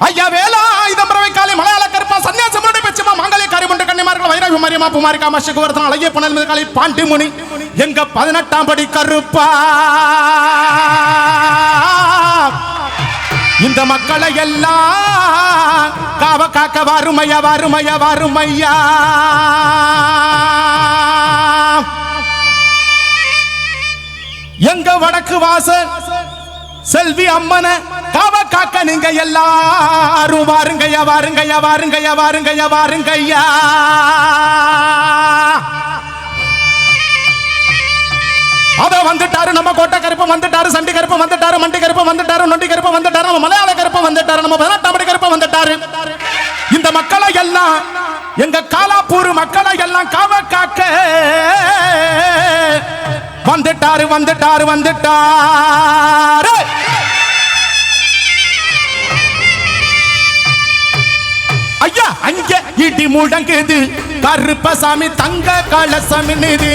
ஐயா வேலா இதம்பரவை காலை மலையாள கருப்பா சன்னியாசமுடைய பெச்சமா மாங்கல்ய காரியமுண்ட கன்னிமார்கள் வைரவி மரியமா புமாரிகா மஷகுவர்தன அழகிய புனல் மீது காலை பாண்டி முனி எங்க 18ஆம் படி கருப்பா இந்த மக்களை எல்லாம் காவ காக்க வாருமையா வாருமையா வாருமையா எங்க வடக்கு வாசல் செல்வி அம்மன காவ காக்க நீங்க எல்லாரும் வாருங்கய்யா வாருங்கய்யா வாருங்கய்யா வாருங்கய்யா வாருங்கய்யா அத வந்துட்டாரு நம்ம கோட்டை கருப்பம் வந்துட்டாரு சண்டி கருப்பம் வந்துட்டாரு மண்டி கருப்பம் வந்துட்டாரு நொண்டி கருப்பம் வந்துட்டாரு நம்ம மலையாள கருப்பம் வந்துட்டாரு நம்ம 18ஆம் படி கருப்பம் வந்துட்டாரு இந்த மக்களை எல்லாம் எங்க காலாப்பூர் மக்களை எல்லாம் காவ காக்க வந்துட்டாரு வந்துட்டாரு வந்துட்டாரு ஐயா அங்க இடி முழங்குது கருப்பசாமி தங்க கலசம் நிதி